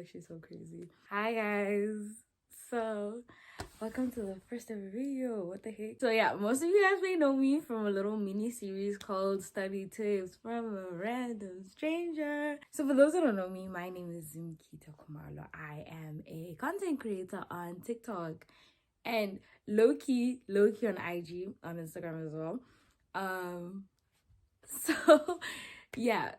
actually so crazy. Hi guys. So welcome to the first ever video. What the heck? So yeah, most of you guys may know me from a little mini series called Study Tips from a Random Stranger. So for those that don't know me, my name is Zimkita Kumarlo. I am a content creator on TikTok and low-key on IG, on Instagram as well. So yeah,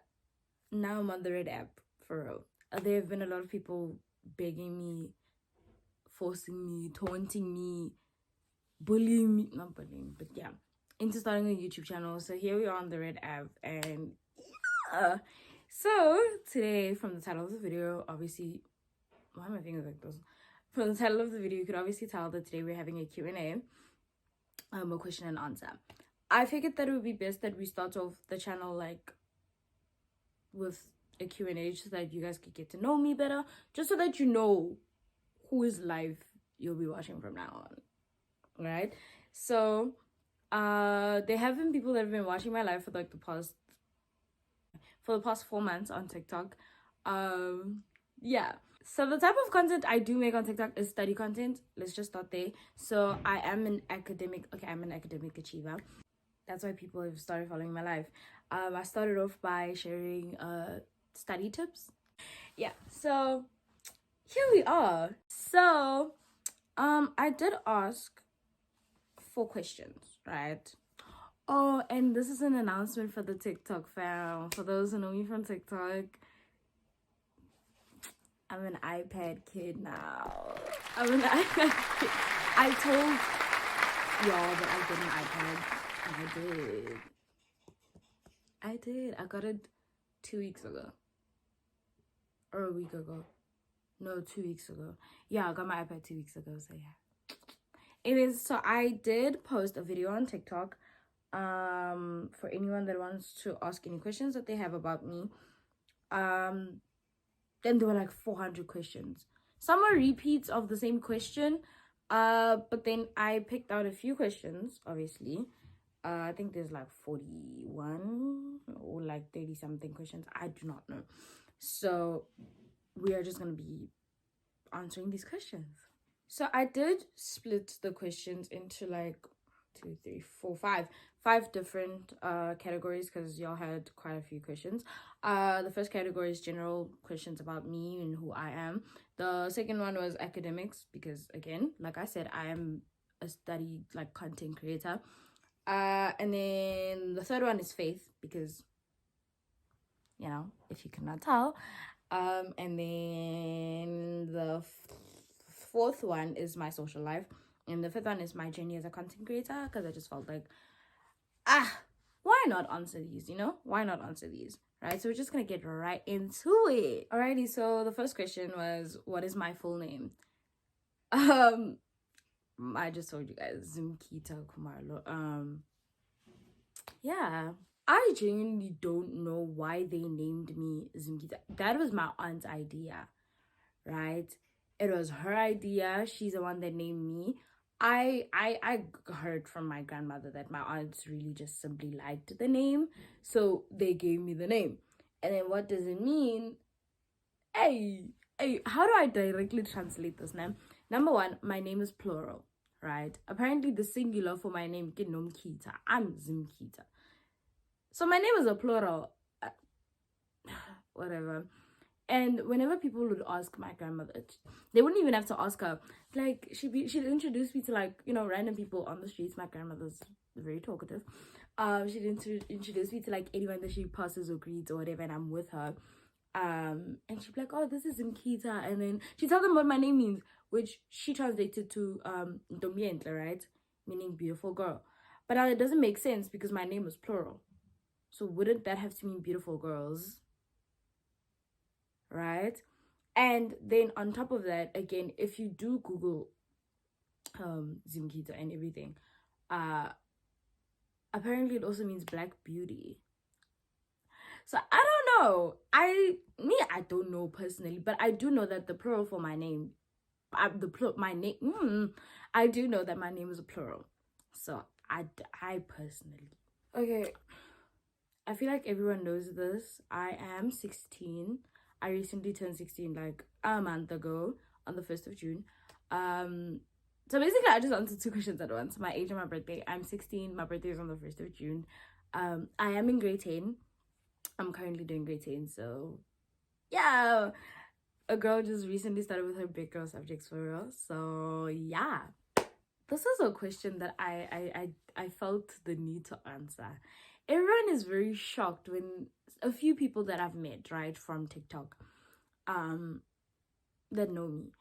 now I'm on the Red app for real. There have been a lot of people begging me, forcing me, taunting me, bullying me, not bullying, but yeah, into starting a YouTube channel. So here we are on the Red app, and yeah. So today, from the title of the video, obviously, why am I thinking like this? From the title of the video, you could obviously tell that today we're having a Q&A, a question and answer. I figured that it would be best that we start off the channel like with a Q&A so that you guys could get to know me better, just so that you know whose live you'll be watching from now on, right? So there have been people that have been watching my live for like the past 4 months on TikTok. Yeah, so the type of content I do make on TikTok is study content. Let's just start there. So I'm an academic achiever. That's why people have started following my life. I started off by sharing study tips. Yeah, so here we are. So I did ask 4 questions, right? Oh, and this is an announcement for the TikTok fam. For those who know me from TikTok, I'm an iPad kid now. I'm an iPad kid. I told y'all that I get an iPad. I did. I got it 2 weeks ago. Or a week ago. No, 2 weeks ago. Yeah, I got my iPad 2 weeks ago, so yeah. Anyways, so I did post a video on TikTok for anyone that wants to ask any questions that they have about me. Then there were like 400 questions. Some are repeats of the same question, but then I picked out a few questions, obviously. I think there's like 41 or like 30 something questions. I do not know. So we are just gonna be answering these questions. So I did split the questions into like 2, 3, 4, 5 different categories, because y'all had quite a few questions. The first category is general questions about me and who I am. The second one was academics, because again, like I said, I am a study like content creator. And then the third one is faith, because you know, if you cannot tell. And then the fourth one is my social life, and the fifth one is my journey as a content creator, because I just felt like, why not answer these? Why not answer these? Right? So we're just gonna get right into it. Alrighty, so the first question was, what is my full name? I just told you guys, Zimkita Kumarlo. Yeah, I genuinely don't know why they named me Zimkita. That was my aunt's idea, right? It was her idea. She's the one that named me. I heard from my grandmother that my aunts really just simply liked the name, so they gave me the name. And then what does it mean? Hey, how do I directly translate this name? Number one, my name is plural, right? Apparently the singular for my name is Nomkita. I'm Zimkita. So my name is a plural. Whatever. And whenever people would ask my grandmother, they wouldn't even have to ask her. Like, she'd introduce me to, like, random people on the streets. My grandmother's very talkative. She'd introduce me to, like, anyone that she passes or greets or whatever, and I'm with her. And she'd be like, oh, this is Nkita. And then she'd tell them what my name means, which she translated to Ndombientle, right? Meaning beautiful girl. But now it doesn't make sense because my name is plural. So wouldn't that have to mean beautiful girls? Right? And then on top of that, again, if you do Google Zimkita and everything, apparently it also means black beauty. So I don't know. I don't know personally, but I do know that the plural for my name, I do know that my name is a plural. So I personally, okay, I feel like everyone knows this. I am 16. I recently turned 16 like a month ago on the 1st of June. So basically I just answered 2 questions at once. My age and my birthday. I'm 16. My birthday is on the 1st of June. I am in grade 10. I'm currently doing grade 10. So yeah, a girl just recently started with her big girl subjects for real. So yeah, this is a question that I felt the need to answer. Everyone is very shocked when a few people that I've met, right, from TikTok, that know me,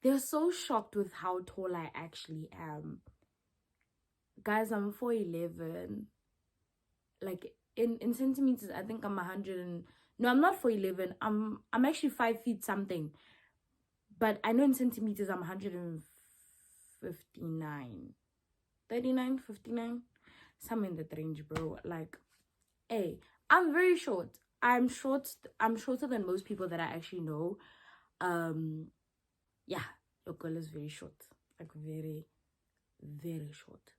they're so shocked with how tall I actually am. Guys, I'm 4'11". Like in centimeters, I think I'm 100 and no, I'm not 4'11". I'm actually 5 feet something. But I know in centimeters I'm 159. 39, 59. Somewhere in that range, bro. Like, hey, I'm very short. I'm shorter than most people that I actually know. Yeah, your girl is very short. Like very, very short.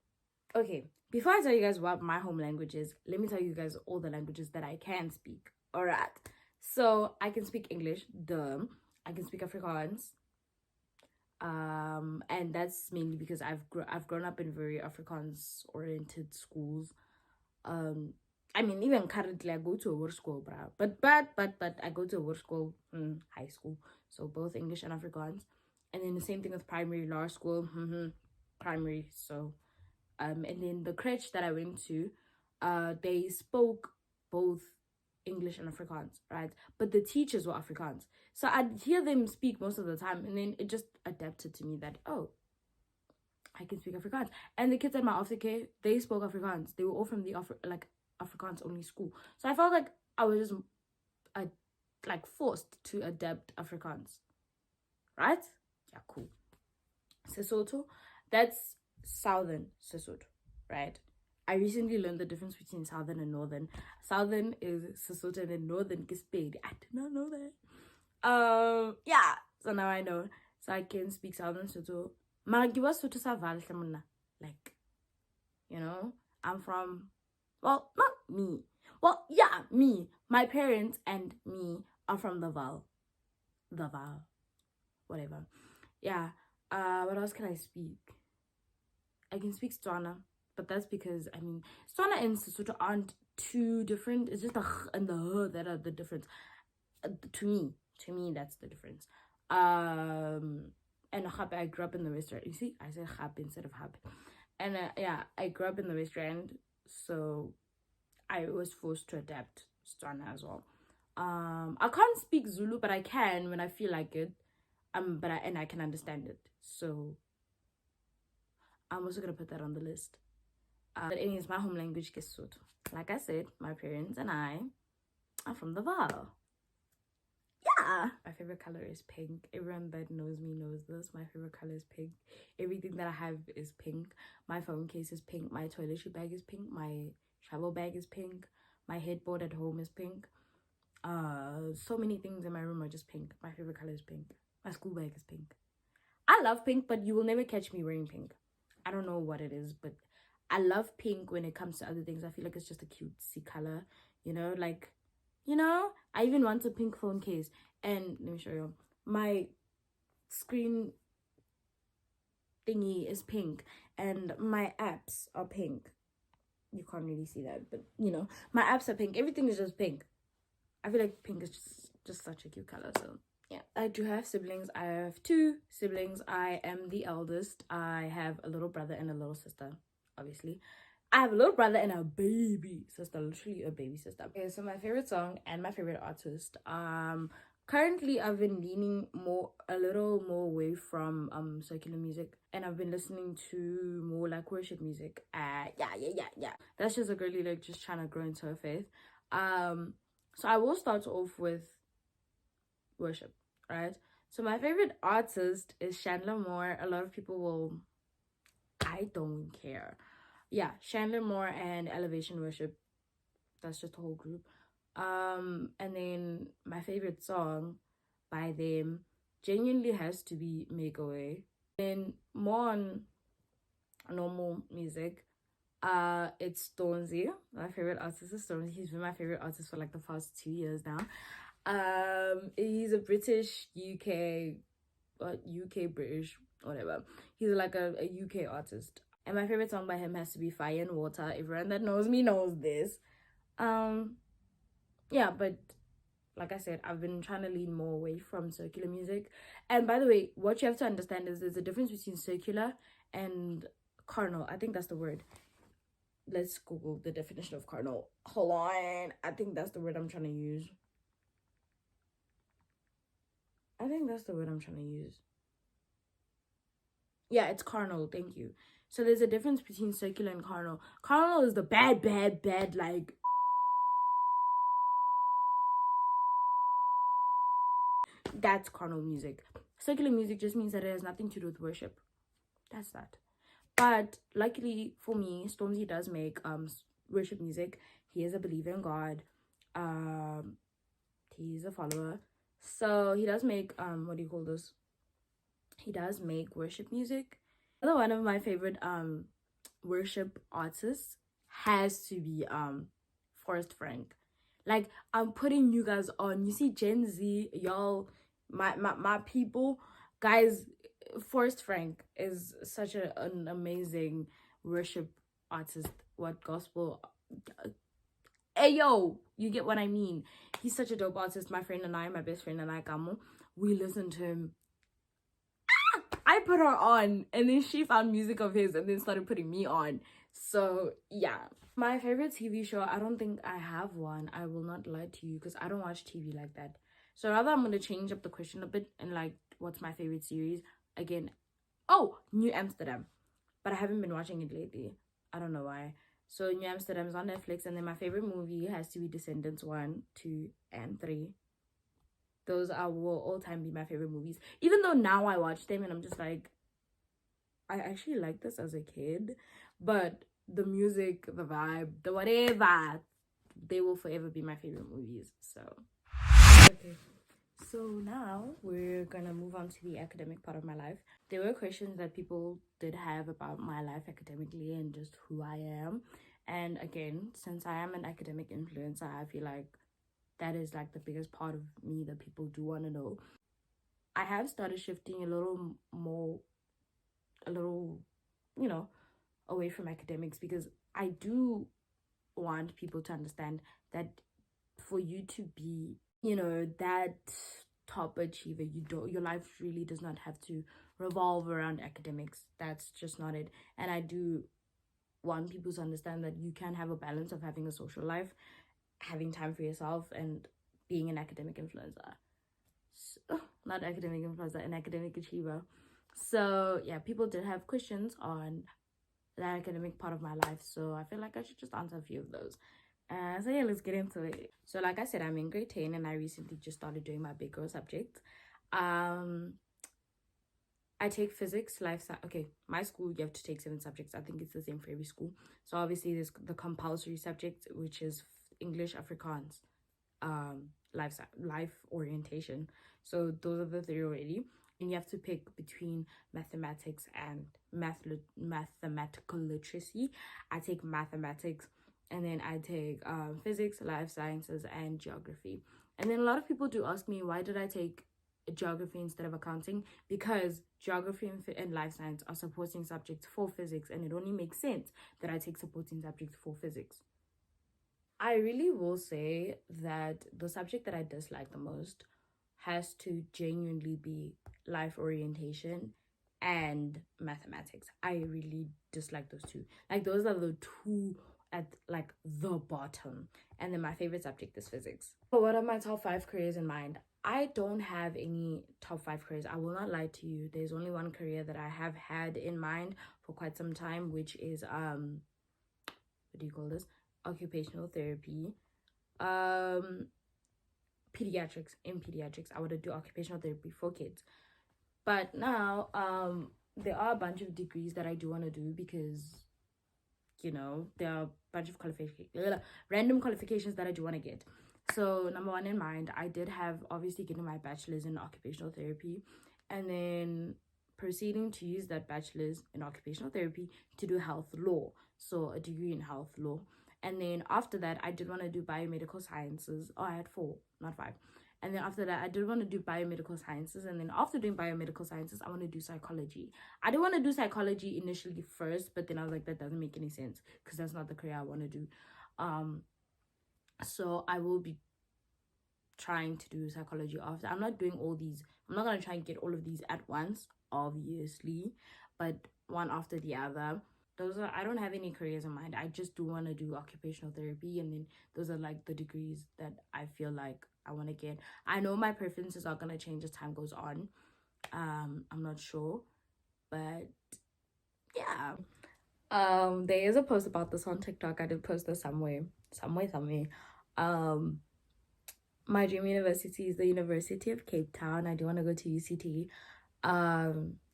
Okay, before I tell you guys what my home language is, let me tell you guys all the languages that I can speak. Alright. So I can speak English, duh. I can speak Afrikaans. And that's mainly because I've grown up in very Afrikaans oriented schools. I mean, even currently I go to a work school, bruh. But I go to a work school, high school, so both English and Afrikaans. And then the same thing with primary, lower school, primary. So, and then the crèche that I went to, they spoke both English and Afrikaans, right? But the teachers were Afrikaans. So I'd hear them speak most of the time, and then it just adapted to me that, oh, I can speak Afrikaans. And the kids at my aftercare, they spoke Afrikaans. They were all from the Afrikaans only school. So I felt like I was just like forced to adapt Afrikaans. Right? Yeah, cool. Sesotho, that's southern Sesotho, right? I recently learned the difference between southern and northern. Southern is Sesotho and then northern is Pedi. I did not know that. Yeah, so now I know. So I can speak southern Sesotho. Mara ke bua Sesotho sa Vaal hle monna. Like, you know, I'm from, well, not me. Well, yeah, me. My parents and me are from the Vaal. The Vaal. Whatever. Yeah. What else can I speak? I can speak Setswana, but that's because, I mean, Setswana and Sesotho aren't too different. It's just the h and the h that are the difference. To me, that's the difference. And I grew up in the restaurant. You see, I said Gape instead of Hape. And yeah, I grew up in the restaurant, so I was forced to adapt Setswana as well. I can't speak Zulu, but I can when I feel like it. But I can understand it. So I'm also gonna put that on the list. But anyways, my home language is Sesotho. Like I said, my parents and I are from the Vaal. Yeah. My favorite color is pink. Everyone that knows me knows this. My favorite color is pink. Everything that I have is pink. My phone case is pink. My toiletry bag is pink. My travel bag is pink. My headboard at home is pink. So many things in my room are just pink. My favorite color is pink. My school bag is pink. I love pink, but you will never catch me wearing pink. I don't know what it is, but I love pink when it comes to other things. I feel like it's just a cutesy color, you know, like, you know, I even want a pink phone case. And let me show you. My screen thingy is pink and my apps are pink. You can't really see that, but you know, my apps are pink. Everything is just pink. I feel like pink is just such a cute color. So yeah, I do have siblings. I have 2 siblings. I am the eldest. I have a little brother and a little sister, obviously. I have a little brother and a baby sister, literally a baby sister. Okay, so my favorite song and my favorite artist. Currently I've been leaning a little more away from secular music, and I've been listening to more like worship music. Yeah. That's just a girly like just trying to grow into her faith. So I will start off with worship, right? So my favorite artist is Chandler Moore. A lot of people will, I don't care. Yeah, Chandler Moore and Elevation Worship. That's just a whole group. And then my favorite song by them genuinely has to be Make a Way. Then more on normal music, it's Stormzy. My favorite artist is Stormzy. He's been my favorite artist for like the past 2 years now. He's a British UK, UK British, whatever. He's like a UK artist. And my favorite song by him has to be Fire and Water. Everyone that knows me knows this. Yeah, but like I said, I've been trying to lean more away from circular music. And by the way, what you have to understand is there's a difference between circular and carnal. I think that's the word. Let's Google the definition of carnal. Hold on. I think that's the word I'm trying to use. Yeah, it's carnal. Thank you. So there's a difference between circular and carnal. Carnal is the bad, like. That's carnal music. Circular music just means that it has nothing to do with worship. That's that. But luckily for me, Stormzy does make worship music. He is a believer in God. He's a follower. So he does make what do you call this? He does make worship music. Another one of my favorite worship artists has to be Forrest Frank. Like, I'm putting you guys on. You see, Gen Z, y'all, my people, guys. Forrest Frank is such an amazing worship artist. What gospel? Hey yo, you get what I mean. He's such a dope artist. My best friend and I, Kamo, we listen to him. I put her on, and then she found music of his and then started putting me on. So yeah, my favorite TV show, I don't think I have one. I will not lie to you because I don't watch TV like that. So rather, I'm gonna change up the question a bit and like, what's my favorite series? Again, oh, New Amsterdam, but I haven't been watching it lately. I don't know why. So New Amsterdam is on Netflix, and then my favorite movie has to be Descendants 1, 2, and 3. Those will all time be my favorite movies. Even though now I watch them and I'm just like, I actually liked this as a kid, but the music, the vibe, the whatever, they will forever be my favorite movies. So okay. So now we're gonna move on to the academic part of my life. There were questions that people did have about my life academically and just who I am. And again, since I am an academic influencer, I feel like that is like the biggest part of me that people do want to know. I have started shifting a little more, you know, away from academics because I do want people to understand that for you to be, that top achiever, your life really does not have to revolve around academics. That's just not it. And I do want people to understand that you can have a balance of having a social life, having time for yourself, and being an academic influencer. So, not academic influencer, an academic achiever. So yeah, people did have questions on the academic part of my life, so I feel like I should just answer a few of those. So yeah, let's get into it. So like I said, I'm in grade 10 and I recently just started doing my big girl subjects. I take physics, life science. Okay, my school, you have to take 7 subjects. I think it's the same for every school. So obviously there's the compulsory subject, which is English, Afrikaans, life orientation. So those are the 3 already. And you have to pick between mathematics and mathematical literacy. I take mathematics, and then I take physics, life sciences, and geography. And then a lot of people do ask me, why did I take geography instead of accounting? Because geography and life science are supporting subjects for physics, and it only makes sense that I take supporting subjects for physics. I really will say that the subject that I dislike the most has to genuinely be life orientation and mathematics. I really dislike those two. Like, those are the two at like the bottom. And then my favorite subject is physics. But what are my top 5 careers in mind? I don't have any top 5 careers. I will not lie to you. There's only one career that I have had in mind for quite some time, which is what do you call this? Occupational therapy. Pediatrics. In pediatrics, I want to do occupational therapy for kids. But now there are a bunch of degrees that I do want to do because there are a bunch of random qualifications that I do want to get. So number 1 in mind, I did have obviously getting my bachelor's in occupational therapy, and then proceeding to use that bachelor's in occupational therapy to do health law, so a degree in health law. And then after that, I did want to do biomedical sciences. Oh, I had 4, not 5. And then after that, I did want to do biomedical sciences. And then after doing biomedical sciences, I want to do psychology. I didn't want to do psychology initially first, but then I was like, that doesn't make any sense because that's not the career I want to do. So I will be trying to do psychology after. I'm not doing all these. I'm not going to try and get all of these at once, obviously, but one after the other. Those are, I don't have any careers in mind. I just do want to do occupational therapy, and then those are like the degrees that I feel like I want to get. I know my preferences are going to change as time goes on. I'm not sure, but yeah. There is a post about this on TikTok. I did post this somewhere. My dream university is the University of Cape Town. I do want to go to UCT.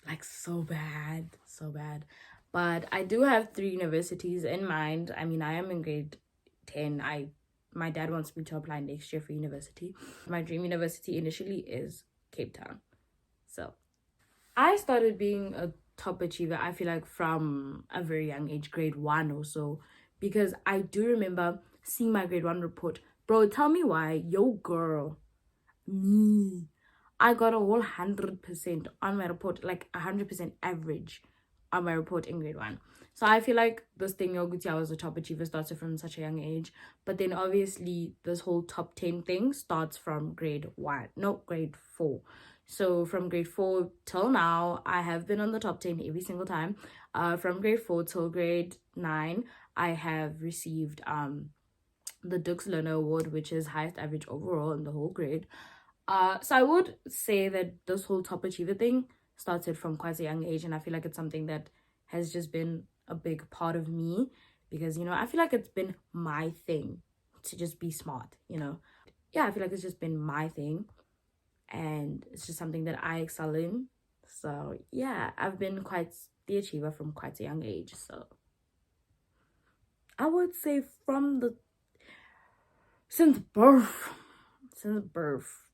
Like so bad. But I do have 3 universities in mind. I mean, I am in grade 10. My dad wants me to apply next year for university. My dream university initially is Cape Town. So I started being a top achiever, I feel like, from a very young age, grade 1 or so, because I do remember seeing my grade 1 report. Bro, tell me why, yo girl, me, I got a whole 100% on my report, like 100% average on my report in grade 1. So I feel like this thing, Yoguti, I was a top achiever, started from such a young age. But then obviously this whole top 10 thing starts from grade 4. So from grade 4 till now, I have been on the top 10 every single time. From grade 4 till grade 9, I have received the Dux Learner Award, which is highest average overall in the whole grade. So I would say that this whole top achiever thing started from quite a young age, and I feel like it's something that has just been a big part of me, because, you know, I feel like it's been my thing to just be smart, you know. Yeah, I feel like it's just been my thing, and it's just something that I excel in. So yeah, I've been quite the achiever from quite a young age. So I would say since birth.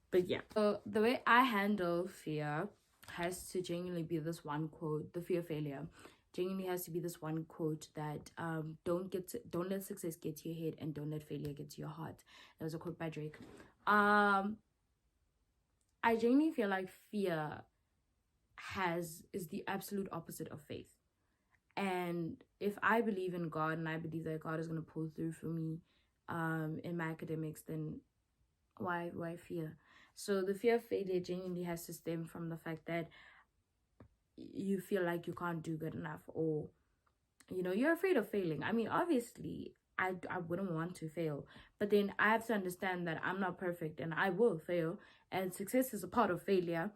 But yeah, so the way I handle fear has to genuinely be this one quote. The fear of failure genuinely has to be this one quote that don't let success get to your head, and don't let failure get to your heart. That was a quote by Drake. I genuinely feel like fear is the absolute opposite of faith. And if I believe in God, and I believe that God is going to pull through for me in my academics, then why fear? So the fear of failure genuinely has to stem from the fact that you feel like you can't do good enough, or, you know, you're afraid of failing. I mean, obviously I wouldn't want to fail, but then I have to understand that I'm not perfect and I will fail, and success is a part of failure.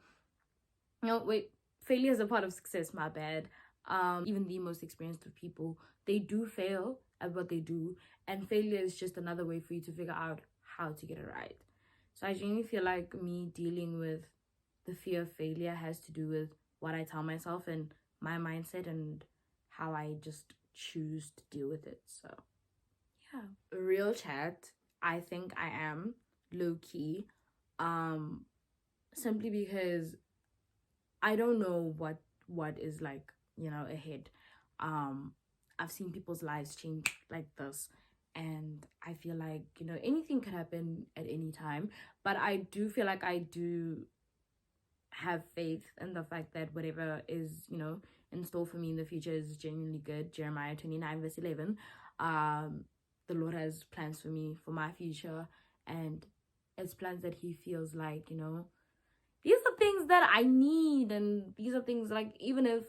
No, wait, failure is a part of success, my bad. Even the most experienced of people, they do fail at what they do, and failure is just another way for you to figure out how to get it right. So I genuinely feel like me dealing with the fear of failure has to do with what I tell myself and my mindset, and how I just choose to deal with it. So yeah, real chat, I think I am low-key, simply because I don't know what is, like, you know, ahead. I've seen people's lives change like this, and I feel like, you know, anything could happen at any time. But I do feel like I do have faith in the fact that whatever is, you know, in store for me in the future is genuinely good. Jeremiah 29 verse 11. The Lord has plans for me, for my future, and it's plans that he feels like, you know, these are things that I need, and these are things, like, even if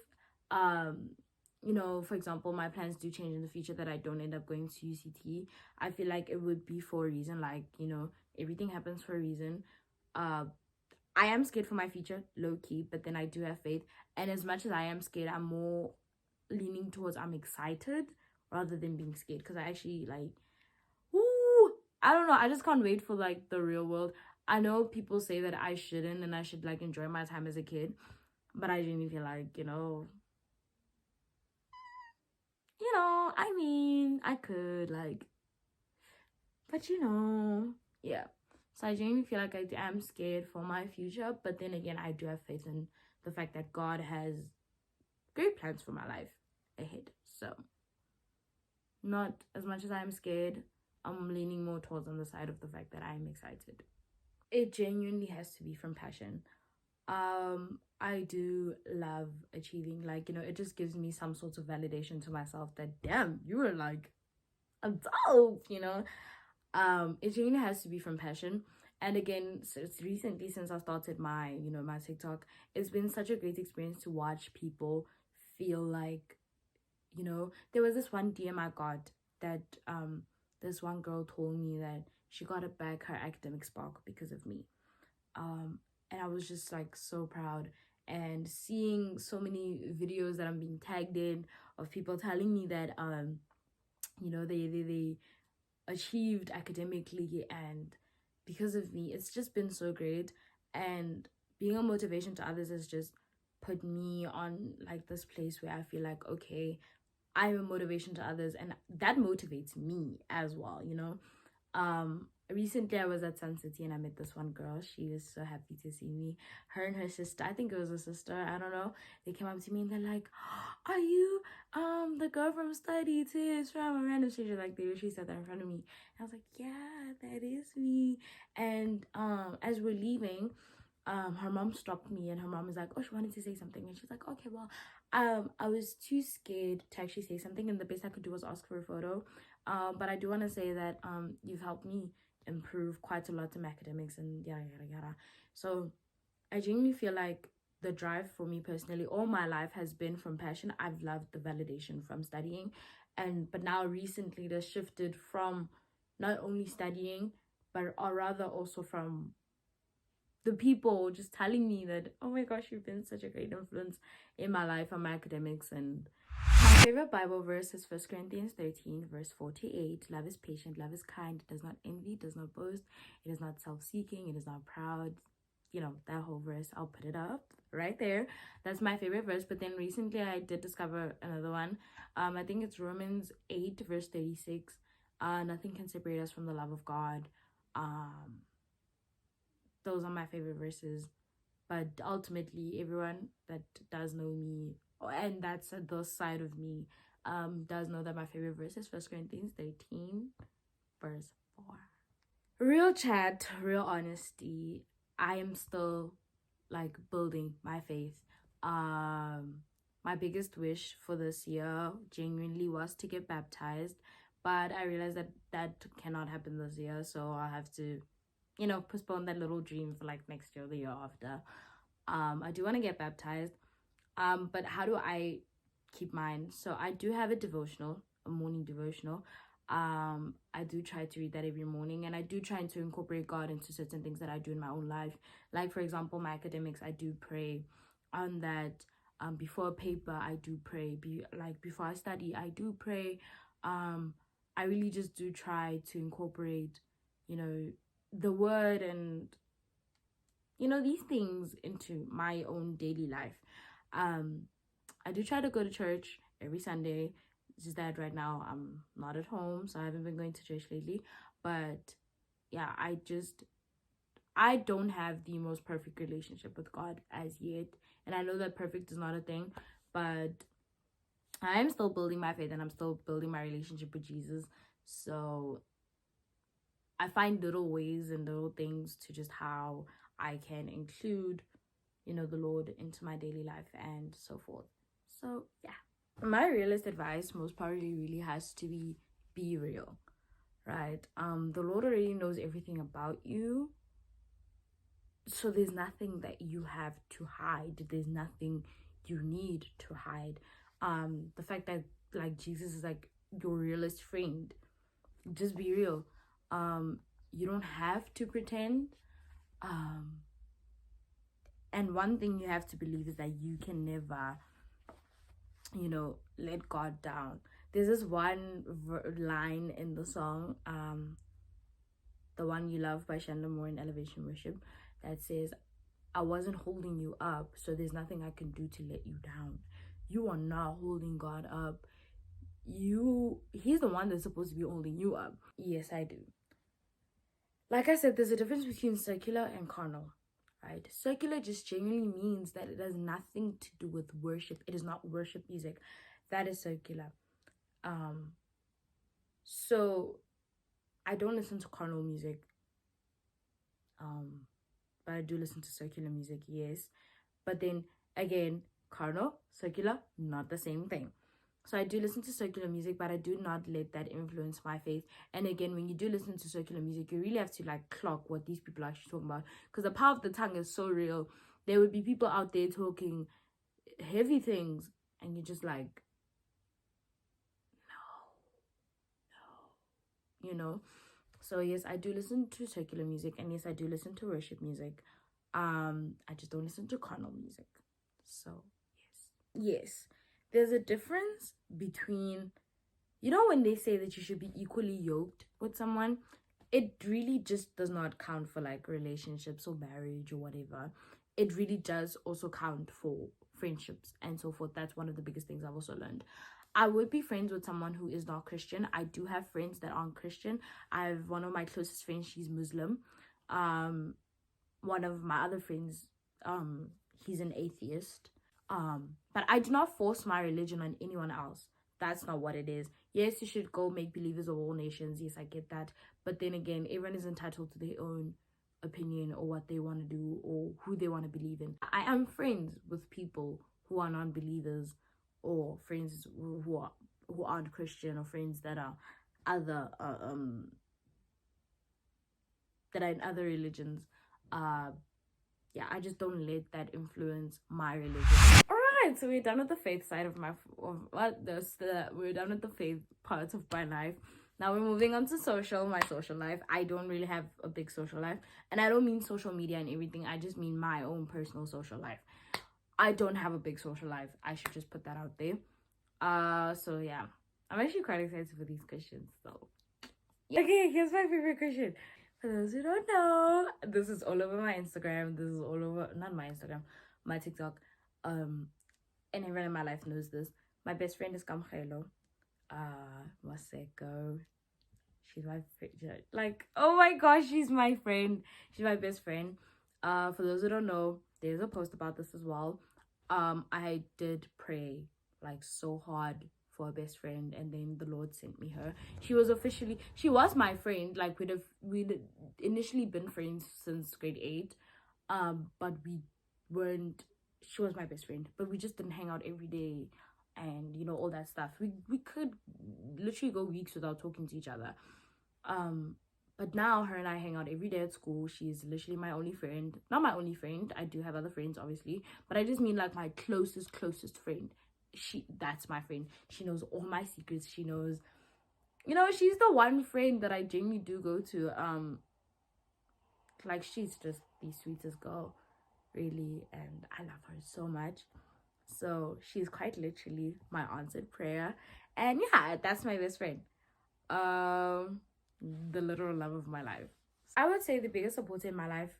you know, for example, my plans do change in the future, that I don't end up going to UCT, I feel like it would be for a reason. Like, you know, everything happens for a reason. I am scared for my future, low-key, but then I do have faith. And as much as I am scared, I'm more leaning towards I'm excited rather than being scared, because I actually, like, woo, I don't know, I just can't wait for, like, the real world. I know people say that I shouldn't, and I should, like, enjoy my time as a kid, but I genuinely feel like, you know, I mean, I could, like, but, you know, yeah. So I genuinely feel like I am scared for my future, but then again, I do have faith in the fact that God has great plans for my life ahead. So not as much as I'm scared, I'm leaning more towards on the side of the fact that I'm excited. it genuinely has to be from passion. I do love achieving, like, it just gives me some sort of validation to myself that, damn, you were like a dope, it genuinely has to be from passion. And again, so it's recently, since I started my my TikTok, it's been such a great experience to watch people feel like, there was this one DM I got that this one girl told me that she got it back her academic spark because of me. um and I was just like so proud, and seeing so many videos that I'm being tagged in of people telling me that they achieved academically and because of me. It's just been so great, and being a motivation to others has just put me on like this place where I feel like, okay, I'm a motivation to others, and that motivates me as well. Recently I was at Sun City and I met this one girl. She was so happy to see me. Her and her sister, I think it was a sister, I don't know, they came up to me and they're like, are you the girl from Study Tips from a random stranger? Like, they literally said that in front of me. And I was like, yeah, that is me. And as we're leaving, her mom stopped me, and her mom was like, oh, she wanted to say something, and she's like, okay, well, I was too scared to actually say something, and the best I could do was ask for a photo. But I do want to say that you've helped me improve quite a lot in academics and yada yada yada. So I genuinely feel like the drive for me personally all my life has been from passion. I've loved the validation from studying, but now recently it has shifted from not only studying, but or rather also from the people just telling me that, oh my gosh, you've been such a great influence in my life and my academics. And my favorite Bible verse is 1 Corinthians 13 verse 48. Love is patient, love is kind, it does not envy, it does not boast, it is not self-seeking, it is not proud. That whole verse, I'll put it up right there. That's my favorite verse. But then recently I did discover another one. I think it's Romans 8 verse 36. Nothing can separate us from the love of God. Those are my favorite verses. But ultimately, everyone that does know me, and that's the side of me, does know that my favorite verse is 1 Corinthians 13 verse 4. Real chat, real honesty, I am still like building my faith. My biggest wish for this year genuinely was to get baptized, but I realized that that cannot happen this year, so I'll have to postpone that little dream for like next year or the year after. I do want to get baptized. But how do I keep mine? So I do have a devotional, a morning devotional. I do try to read that every morning, and I do try to incorporate God into certain things that I do in my own life. Like, for example, my academics, I do pray on that. Before a paper, I do pray. Before I study, I do pray. I really just do try to incorporate, the word and these things into my own daily life. I do try to go to church every Sunday. It's just that right now I'm not at home, so I haven't been going to church lately. But yeah, I don't have the most perfect relationship with God as yet, and I know that perfect is not a thing, but I am still building my faith and I'm still building my relationship with Jesus. So I find little ways and little things to just how I can include, the Lord into my daily life and so forth. So yeah, my realist advice most probably really has to be real, right? The Lord already knows everything about you, so there's nothing that you have to hide. There's nothing you need to hide. The fact that like Jesus is like your realist friend, just be real. You don't have to pretend. And one thing you have to believe is that you can never let God down. There's this one line in the song, The One You Love by Shanda Moore in Elevation Worship, that says, I wasn't holding you up, so there's nothing I can do to let you down. You are not holding God up. He's the one that's supposed to be holding you up. Yes, I do. Like I said, there's a difference between secular and carnal, right? Secular just genuinely means that it has nothing to do with worship. It is not worship music. That is secular. So I don't listen to carnal music. but I do listen to secular music, yes. But then again, carnal, secular, not the same thing. So I do listen to secular music, but I do not let that influence my faith. And again, when you do listen to secular music, you really have to like clock what these people are actually talking about, because the power of the tongue is so real. There would be people out there talking heavy things, and you're just like, no, you know. So yes, I do listen to secular music, and yes, I do listen to worship music. I just don't listen to carnal music. So yes, there's a difference between, you know, when they say that you should be equally yoked with someone, it really just does not count for like relationships or marriage or whatever. It really does also count for friendships and so forth. That's one of the biggest things I've also learned. I would be friends with someone who is not Christian. I do have friends that aren't Christian. I have one of my closest friends, she's Muslim. One of my other friends, he's an atheist. But I do not force my religion on anyone else. That's not what it is. Yes, you should go make believers of all nations. Yes, I get that. But then again, everyone is entitled to their own opinion or what they want to do or who they want to believe in. I am friends with people who are non-believers, or friends who aren't Christian, or friends that are other that are in other religions. Yeah, I just don't let that influence my religion. All right, so we're done with the faith side of we're done with the faith parts of my life. Now we're moving on to my social life. I don't really have a big social life, and I don't mean social media and everything. I just mean my own personal social life. I don't have a big social life. I should just put that out there. So yeah, I'm actually quite excited for these questions. So okay, here's my favorite question. For those who don't know, this is all over my Instagram. This is all over, not my Instagram, my TikTok. And everyone in my life knows this. My best friend is Kamkhelo. Maseko. She's my friend. Like, oh my gosh, she's my friend. She's my best friend. For those who don't know, there's a post about this as well. I did pray like so hard for a best friend, and then the Lord sent me her. She was my friend. Like we'd initially been friends since grade 8, but she was my best friend, but we just didn't hang out every day, and you know, all that stuff. We could literally go weeks without talking to each other. But now her and I hang out every day at school. She's literally my only friend. Not my only friend, I do have other friends obviously, but I just mean like my closest friend. That's my friend. She knows all my secrets. She knows, you know, she's the one friend that I genuinely do go to. Like, she's just the sweetest girl, really, and I love her so much. So she's quite literally my answered prayer. And yeah, that's my best friend. The literal love of my life. I would say the biggest support in my life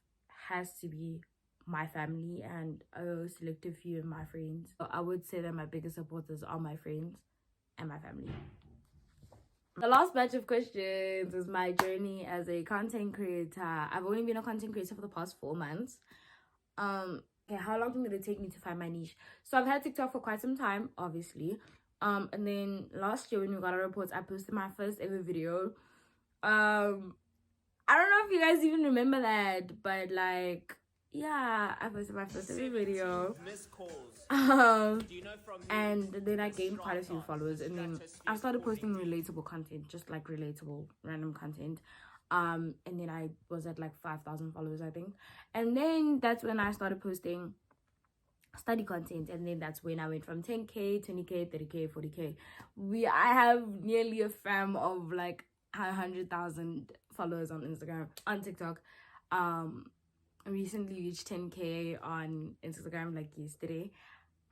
has to be my family and a selective few of my friends. So I would say that my biggest supporters are my friends and my family. The last batch of questions is my journey as a content creator. I've only been a content creator for the past 4 months. Okay, how long did it take me to find my niche? So I've had TikTok for quite some time, obviously. And then last year when we got our reports, I posted my first ever video. I don't know if you guys even remember that, but like, yeah, I posted my first ever video. And then I gained quite a few followers, and then I started posting relatable content, just like relatable random content. And then I was at like 5,000 followers, I think. And then that's when I started posting study content, and then that's when I went from 10k, 20k, 30k, 40k. I have nearly a fam of like 100,000 followers on Instagram, on TikTok. I recently reached 10k on Instagram like yesterday.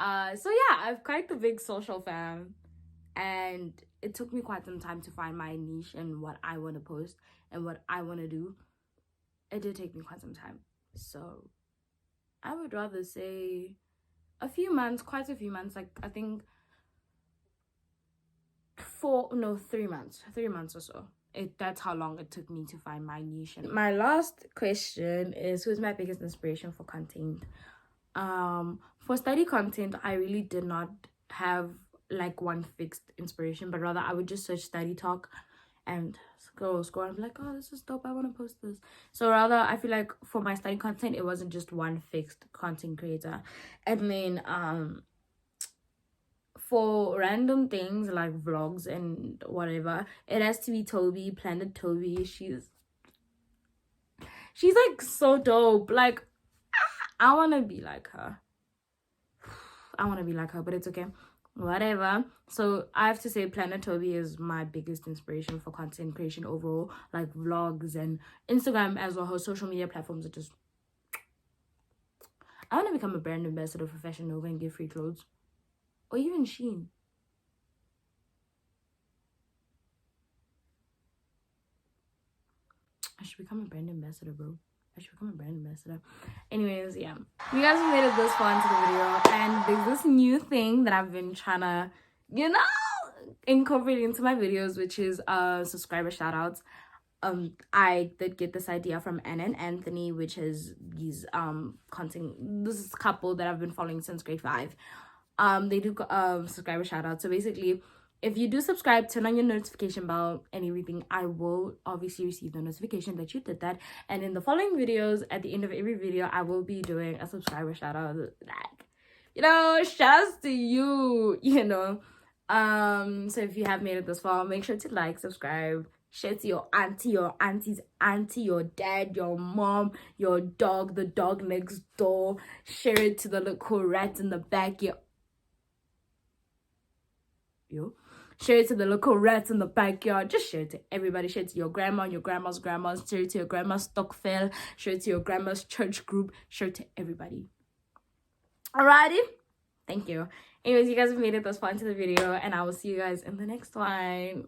So yeah, I've quite a big social fam, and it took me quite some time to find my niche and what I want to post and what I want to do. It did take me quite some time, so I would rather say a few months, quite a few months. Like, I think 3 months, 3 months or so. That's how long it took me to find my niche. And my last question is, who's my biggest inspiration for content? For study content, I really did not have like one fixed inspiration, but rather I would just search study talk and scroll, I'm like, oh, this is dope, I want to post this. So rather, I feel like for my study content, it wasn't just one fixed content creator. And then for random things like vlogs and whatever, it has to be Toby, Planet Toby. She's like so dope. Like, I want to be like her. But it's okay, whatever. So I have to say Planet Toby is my biggest inspiration for content creation overall, like vlogs and Instagram as well. Her social media platforms are just, I want to become a brand ambassador for Fashion Nova and give free clothes, or even Shein. I should become a brand ambassador, bro. Anyways, yeah, you guys have made it this far into the video, and there's this new thing that I've been trying to, incorporate into my videos, which is subscriber shout outs. I did get this idea from Anna and Anthony, which is these this couple that I've been following since grade 5. They do subscriber shout outs. So basically, if you do subscribe, turn on your notification bell and everything, I will obviously receive the notification that you did that. And in the following videos, at the end of every video, I will be doing a subscriber shout out. Like, shout outs to you, So if you have made it this far, make sure to like, subscribe, share to your auntie, your auntie's auntie, your dad, your mom, your dog, the dog next door. Share it to the little rat in the backyard. Share it to the local rats in the backyard. Just share it to everybody. Share it to your grandma, your grandma's grandma. Share it to your grandma's Stockfell. Share it to your grandma's church group. Share it to everybody. Alrighty? Thank you. Anyways, you guys have made it this far into the video, and I will see you guys in the next one.